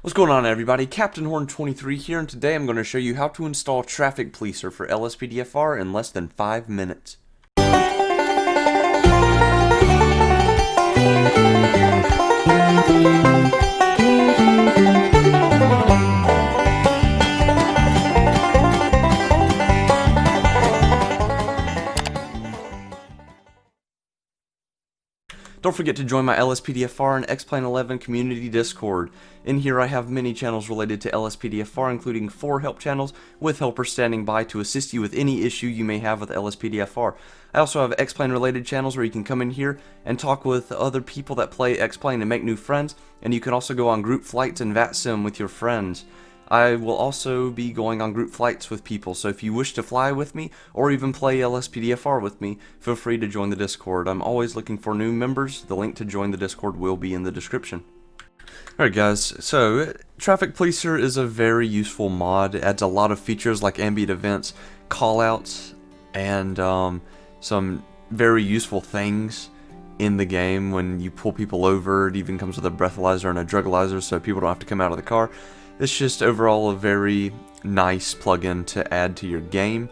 What's going on, everybody? Captain Horn 23 here, and today I'm going to show you how to install Traffic Policer for LSPDFR in less than 5 minutes. Don't forget to join my LSPDFR and X-Plane 11 community Discord. In here I have many channels related to LSPDFR, including 4 help channels with helpers standing by to assist you with any issue you may have with LSPDFR. I also have X-Plane related channels where you can come in here and talk with other people that play X-Plane and make new friends, and you can also go on group flights and VATSIM with your friends. I will also be going on group flights with people, so if you wish to fly with me, or even play LSPDFR with me, feel free to join the Discord. I'm always looking for new members. The link to join the Discord will be in the description. Alright guys, so Traffic Policer is a very useful mod. It adds a lot of features like ambient events, callouts, and some very useful things in the game when you pull people over. It even comes with a breathalyzer and a drugalyzer so people don't have to come out of the car. It's just overall a very nice plugin to add to your game,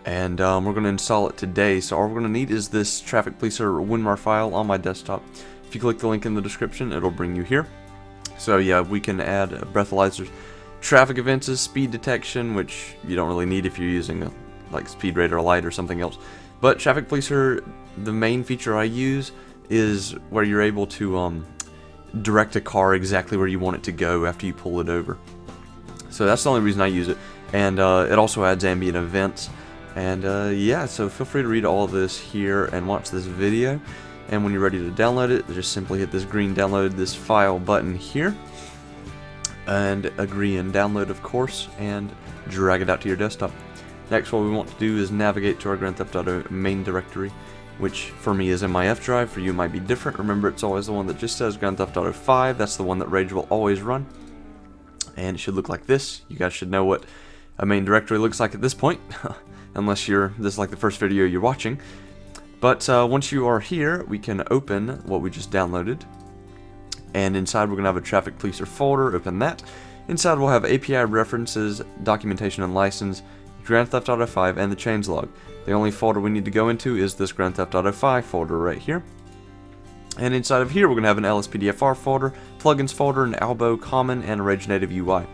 and we're going to install it today. So all we're going to need is this Traffic Policer WinRAR file on my desktop. If you click the link in the description, it'll bring you here. So yeah, we can add breathalyzers, traffic events, speed detection, which you don't really need if you're using a like speed radar light or something else. But Traffic Policer, the main feature I use is where you're able to direct a car exactly where you want it to go after you pull it over. So that's the only reason I use it, and it also adds ambient events. And yeah, so feel free to read all of this here and watch this video, and when you're ready to download it, just simply hit this green download this file button here and agree and download, of course, and drag it out to your desktop. Next, what we want to do is navigate to our Grand Theft Auto main directory, which for me is in my F drive. For you it might be different. Remember, it's always the one that just says Grand Theft Auto 5. That's the one that Rage will always run, and it should look like this. You guys should know what a main directory looks like at this point unless this is like the first video you're watching. But once you are here, we can open what we just downloaded, and inside we're gonna have a Traffic Policer folder. Open that. Inside we'll have API references, documentation and license, Grand Theft Auto 5, and the changelog. The only folder we need to go into is this Grand Theft Auto 5 folder right here. And inside of here we're going to have an LSPDFR folder, plugins folder, an Albo common, and a Rage native UI.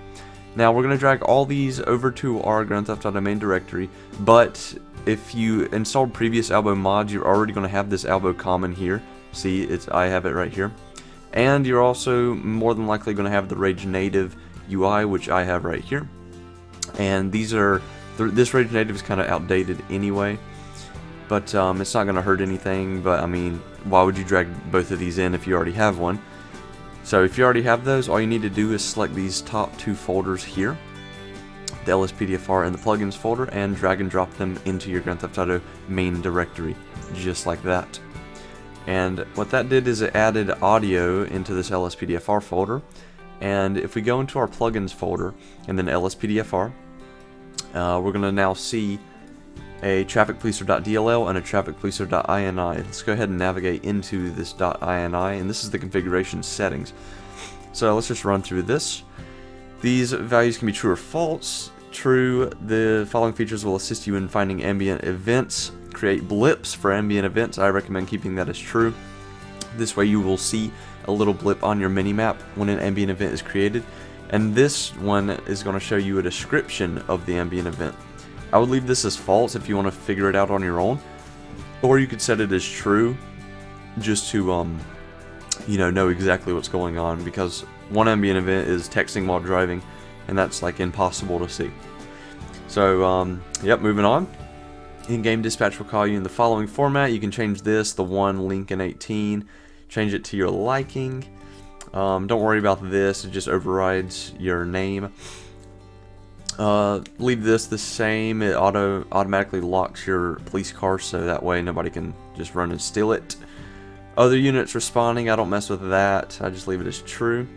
Now we're going to drag all these over to our Grand Theft Auto main directory, but if you installed previous Albo mods, you're already going to have this Albo common here. See, I have it right here. And you're also more than likely going to have the Rage native UI, which I have right here. And these are this Rage native is kind of outdated anyway, but it's not going to hurt anything. But I mean, why would you drag both of these in if you already have one? So if you already have those, all you need to do is select these top 2 folders here, the LSPDFR and the plugins folder, and drag and drop them into your Grand Theft Auto main directory, just like that. And what that did is it added audio into this LSPDFR folder. And if we go into our plugins folder and then LSPDFR, we're going to now see a trafficpolicer.dll and a trafficpolicer.ini. Let's go ahead and navigate into this .ini, and this is the configuration settings. So let's just run through this. These values can be true or false. True, the following features will assist you in finding ambient events. Create blips for ambient events. I recommend keeping that as true. This way you will see a little blip on your minimap when an ambient event is created. And this one is going to show you a description of the ambient event. I would leave this as false if you want to figure it out on your own, or you could set it as true just to know exactly what's going on, because one ambient event is texting while driving, and that's like impossible to see. So yep, moving on. In-game dispatch will call you in the following format. You can change this, the 1, Lincoln 18, change it to your liking. Don't worry about this, it just overrides your name. Leave this the same. It automatically locks your police car, so that way nobody can just run and steal it. Other units responding, I don't mess with that, I just leave it as true.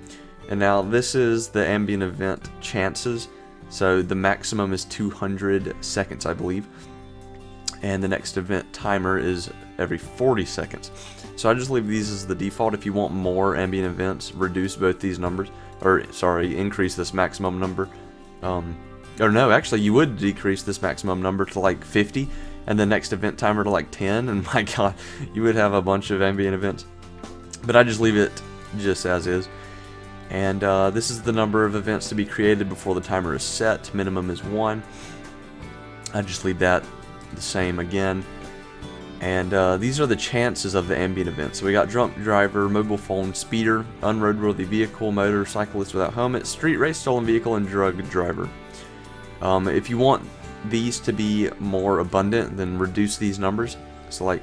And now this is the ambient event chances, so the maximum is 200 seconds, I believe. And the next event timer is every 40 seconds. So I just leave these as the default. If you want more ambient events, reduce both these numbers. or sorry, increase this maximum number. Or no, actually you would decrease this maximum number to like 50 and the next event timer to like 10, and my god, you would have a bunch of ambient events. But I just leave it just as is. And this is the number of events to be created before the timer is set. Minimum is 1. I just leave that the same again. And these are the chances of the ambient events. So we got drunk driver, mobile phone, speeder, unroadworthy vehicle, motorcyclist without helmet, street race, stolen vehicle, and drug driver. If you want these to be more abundant, then reduce these numbers. So like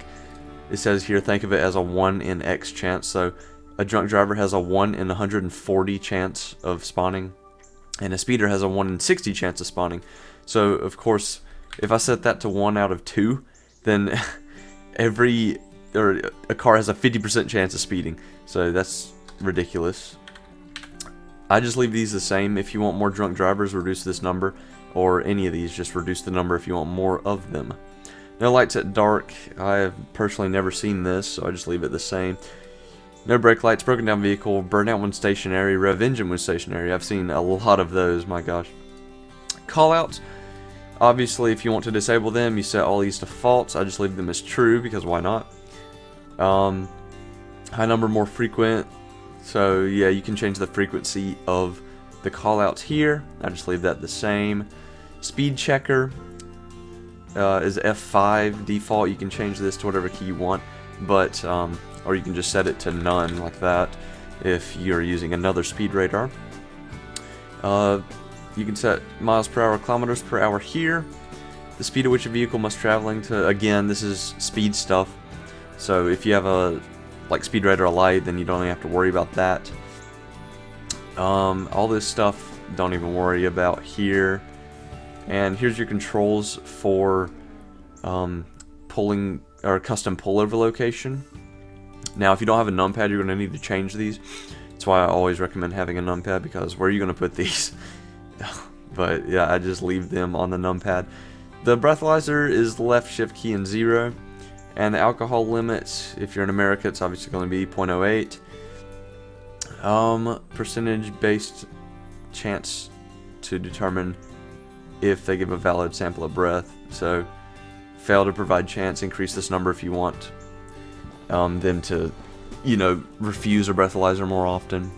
it says here, think of it as a 1 in X chance. So a drunk driver has a 1 in 140 chance of spawning, and a speeder has a 1 in 60 chance of spawning. So of course, if I set that to 1 out of 2, then a car has a 50% chance of speeding. So that's ridiculous. I just leave these the same. If you want more drunk drivers, reduce this number, or any of these, just reduce the number if you want more of them. No lights at dark. I have personally never seen this, so I just leave it the same. No brake lights, broken down vehicle, burnout when stationary, rev engine when stationary. I've seen a lot of those, my gosh. Callouts. Obviously, if you want to disable them, you set all these to false. I just leave them as true, because why not? High number, more frequent. So yeah, you can change the frequency of the callouts here. I just leave that the same. Speed checker is F5 default. You can change this to whatever key you want, but or you can just set it to none like that if you're using another speed radar. You can set miles per hour, kilometers per hour here. The speed at which a vehicle must traveling to, again, this is speed stuff. So if you have a like speed radar light, then you don't even have to worry about that. All this stuff, don't even worry about here. And here's your controls for pulling or custom pullover location. Now, if you don't have a numpad, you're going to need to change these. That's why I always recommend having a numpad, because where are you going to put these? But yeah, I just leave them on the numpad. The breathalyzer is left shift key and 0. And the alcohol limit, if you're in America, it's obviously going to be 0.08. Percentage based chance to determine if they give a valid sample of breath. So fail to provide chance, increase this number if you want them to, you know, refuse a breathalyzer more often.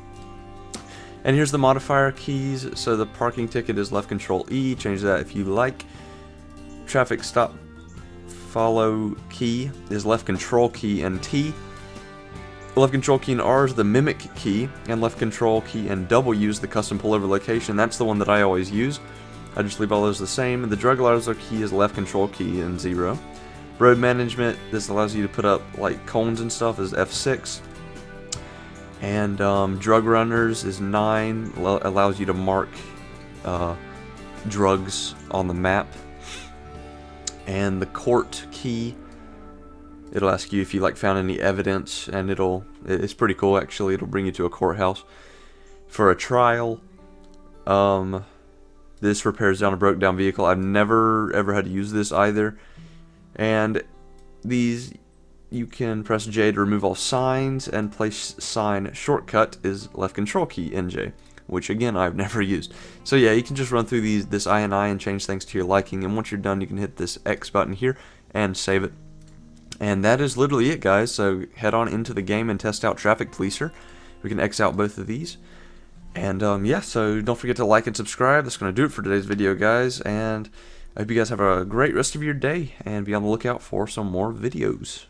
And here's the modifier keys. So the parking ticket is left control E, change that if you like. Traffic stop follow key is left control key and T. Left control key and R is the mimic key, and left control key and W is the custom pullover location. That's the one that I always use. I just leave all those the same. The Breathalyzer key is left control key and 0. Road management, this allows you to put up like cones and stuff, is F6. And drug runners is 9, allows you to mark drugs on the map. And the court key, it'll ask you if you like found any evidence, and it's pretty cool actually. It'll bring you to a courthouse for a trial. This repairs down a broke down vehicle. I've never ever had to use this either. And these, you can press J to remove all signs, and place sign shortcut is left control key NJ, which again I've never used. So yeah, you can just run through this INI and change things to your liking, and once you're done you can hit this X button here and save it. And that is literally it, guys. So head on into the game and test out Traffic Policer. We can X out both of these. And yeah, so don't forget to like and subscribe. That's going to do it for today's video, guys, and I hope you guys have a great rest of your day, and be on the lookout for some more videos.